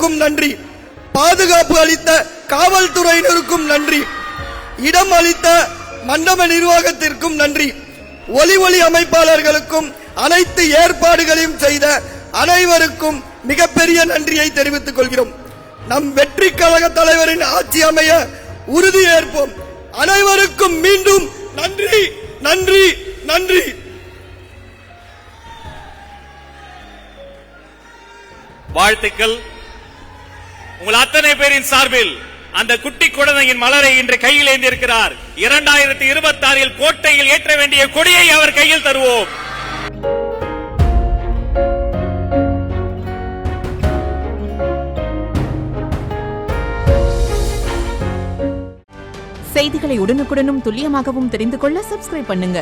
அனைவருக்கும் நன்றி. பாதுகாப்பு அளித்த காவல்துறையினருக்கும் நன்றி. இடம் அளித்த மண்டப நிர்வாகத்திற்கும் நன்றி. ஒலி அமைப்பாளர்களுக்கும் அனைத்து ஏற்பாடுகளையும் செய்த அனைவருக்கும் மிகப்பெரிய நன்றியை தெரிவித்துக் கொள்கிறோம். நம் வெற்றி கழக தலைவரின் ஆட்சி அமைய உறுதி ஏற்போம். அனைவருக்கும் மீண்டும் நன்றி நன்றி நன்றி. வாழ்த்துக்கள். உங்கள் அத்தனை பேரின் சார்பில் அந்த குட்டி குழந்தையின் மலரை இன்று கையில் ஏந்திருக்கிறார். 2026 கோட்டையில் ஏற்ற வேண்டிய கொடியை அவர் கையில் தருவோம். செய்திகளை உடனுக்குடனும் துல்லியமாகவும் தெரிந்து கொள்ள சப்ஸ்கிரைப் பண்ணுங்க.